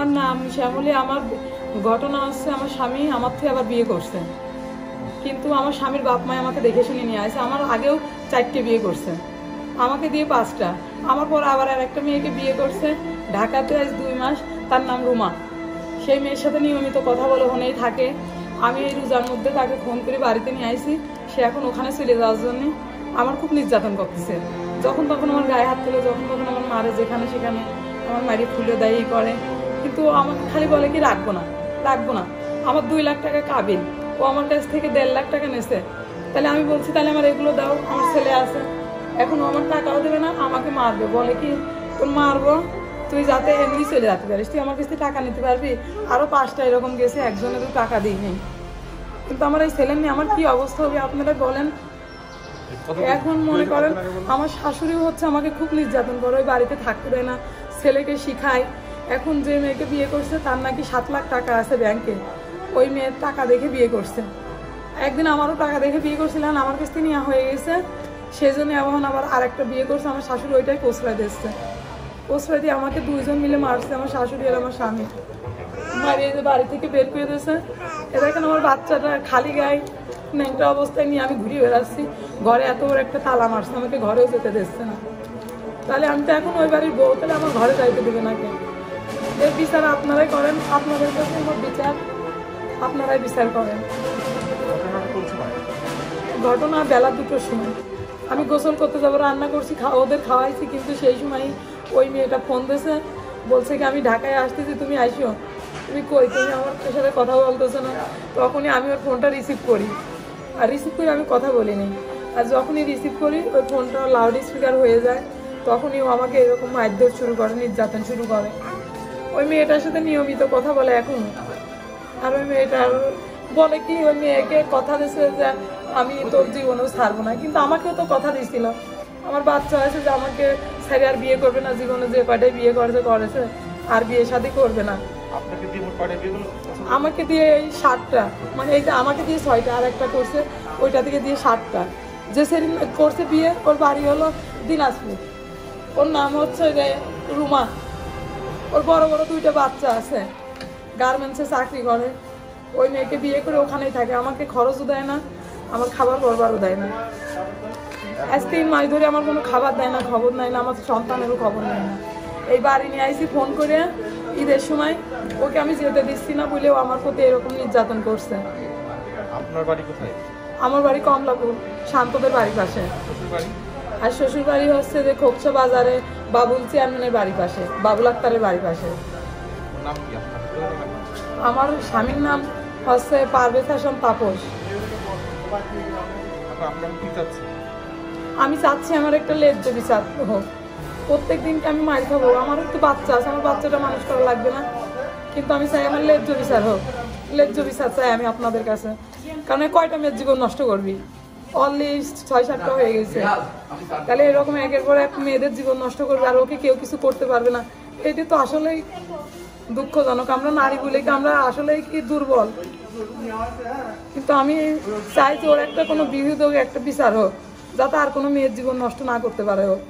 আমার নাম শ্যামলী। আমার ঘটনা হচ্ছে আমার স্বামী আমার থেকে আবার বিয়ে করছে, কিন্তু আমার স্বামীর বাপ মায় আমাকে দেখে শুনে নিয়ে আসে। আমার আগেও 4টে বিয়ে করছে, আমাকে দিয়ে 5টা। আমার পর আবার আর একটা মেয়েকে বিয়ে করছে ঢাকাতে, আজ 2 মাস। তার নাম রুমা। সেই মেয়ের সাথে নিয়মিত কথা বলে ওখানেই থাকে। আমি এই রোজার মধ্যে তাকে ফোন করে বাড়িতে নিয়ে আসি, সে এখন ওখানে চলে যাওয়ার জন্য আমার খুব নির্যাতন করতেছে। যখন তখন আমার গায়ে হাত তুলে, যখন তখন আমার মারে যেখানে সেখানে আমার মারি ফুলে দেয় করে। কিন্তু আমাকে খালি বলে কি রাখবো না রাখবো না। আমার 2 লাখ টাকা কাবিল, ও আমার কাছ থেকে 1.5 লাখ টাকা নেছে। তাহলে আমি বলছি তাহলে আমার এগুলো দাও, আমার ছেলে আছে। এখন ও আমার টাকাও দেবে না, আমাকে মারবে। বলে কি তোর মারবো, তুই যাতে এমনি চলে যেতে পারিস, তুই আমার কাছ থেকে টাকা নিতে পারবি। আরো 5টা এরকম গেছে, একজনের টাকা দিই নেই। কিন্তু আমার এই ছেলে নিয়ে আমার কি অবস্থা হবে আপনারা বলেন। এখন মনে করেন আমার শাশুড়িও হচ্ছে আমাকে খুব নির্যাতন করে, ওই বাড়িতে থাকতে দেয় না, ছেলেকে শিখায়। এখন যে মেয়েকে বিয়ে করছে তার নাকি 7 লাখ টাকা আছে ব্যাংকে, ওই মেয়ের টাকা দেখে বিয়ে করছে। একদিন আমারও টাকা দেখে বিয়ে করছিলেন, আমার কাছ থেকে নেওয়া হয়ে গেছে, সেই জন্য এখন আবার আরেকটা বিয়ে করছে। আমার শাশুড়ি ওইটাই প্রশ্রয় দিচ্ছে, প্রশ্রয় দিয়ে আমাকে 2 জন মিলে মারছে, আমার শাশুড়ি আর আমার স্বামী। মারিয়ে যে বাড়ি থেকে বের করে দিয়েছে। এবার এখন আমার বাচ্চাটা খালি গায়ে ন্যাংটা অবস্থায় নিয়ে আমি ঘুরিয়ে বেড়াচ্ছি, ঘরে এত বড় একটা তালা মারছে, আমাকে ঘরেও যেতে দিচ্ছে না। তাহলে আমি তো এখন ওই বাড়ির বউ, তাহলে আমার ঘরে যাইতে দেবে না কেন? এর বিচার আপনারাই করেন, আপনাদের কাছে আমার বিচার, আপনারাই বিচার করেন। ঘটনা বেলা 2টোর সময় আমি গোসল করতে যাবো, রান্না করছি, ওদের খাওয়াইছি, কিন্তু সেই সময় ওই মেয়েটা ফোন দিয়েছে, বলছে কি আমি ঢাকায় আসতেছি, তুমি আইসো। তুমি কই, তুমি আমার সাথে কথা বলতেছো না। তখনই আমি ওর ফোনটা রিসিভ করি, আর রিসিভ করে আমি কথা বলিনি। আর যখনই রিসিভ করি ওই ফোনটা লাউড স্পিকার হয়ে যায়, তখনই ও আমাকে এরকম মারধর শুরু করে, নির্যাতন শুরু করে। ওই মেয়েটার সাথে নিয়মিত কথা বলে এখন। আর ওই মেয়েটার বলে কি, ওই মেয়েকে কথা দিয়েছে যে আমি তোর জীবনেও ছাড়বো না, কিন্তু আমাকেও তো কথা দিয়েছিল। আমার বাচ্চা আছে যে আমাকে ছেড়ে আর বিয়ে করবে না, জীবনে যে কয়টাই বিয়ে করেছে আর বিয়ে শাদী করবে না। আমাকে দিয়ে এই 7টা, মানে এই যে আমাকে দিয়ে 6টা, আর একটা করছে ওইটা থেকে দিয়ে 7টা। যে সেদিন করছে বিয়ে, ওর বাড়ি হলো দিনাজপুর, ওর নাম হচ্ছে যে রুমা। ওর বড় বড় 2টা বাচ্চা আছে, গার্মেন্টসে চাকরি করে। ওই মেয়েকে বিয়ে করে ওখানেই থাকে, আমাকে খরচও দেয় না, আমার খাবার বরবারও দেয় না। আজ 3 মাস ধরে আমার কোনো খাবার দেয় না, খবর নেয় না, আমার সন্তানেরও খবর নেয় না। এই বাড়ি নিয়ে আইসি ফোন করে ঈদের সময়, ওকে আমি যেতে দিচ্ছি না বলেও আমার প্রতি এরকম নির্যাতন করছে। আপনার বাড়ি কোথায়? আমার বাড়ি কমলাপুর, শান্তদের বাড়ির পাশে। আর শ্বশুর বাড়ি হচ্ছে যে খোকসা বাজারে বাবুল চেয়ারম্যানের বাড়ির পাশে, বাবুল আক্তারের বাড়ির পাশে। আমার স্বামীর নাম হচ্ছে পারভেজ হাসান তাপস। আমি চাচ্ছি আমার একটা ন্যায্য বিচার হোক। প্রত্যেক দিনকে আমি মার খাবো, আমার একটু বাচ্চা আছে, আমার বাচ্চাটা মানুষ করা লাগবে না? কিন্তু আমি চাই আমার ন্যায্য বিচার হোক, ন্যায্য বিচার চাই আমি আপনাদের কাছে। কারণ কয়টা মেয়ের জীবন নষ্ট করবি? অলরেডি 6-7টা হয়ে গেছে, তাহলে এরকম একের পর এক মেয়েদের জীবন নষ্ট করবে, আর ওকে কেউ কিছু করতে পারবে না। এটি তো আসলেই দুঃখজনক। আমরা নারী বলে কি আমরা আসলেই কি দুর্বল? কিন্তু আমি চাই যে ওর একটা কোনো বিহিত একটা বিচার হোক, যাতে আর কোনো মেয়ের জীবন নষ্ট না করতে পারে হোক।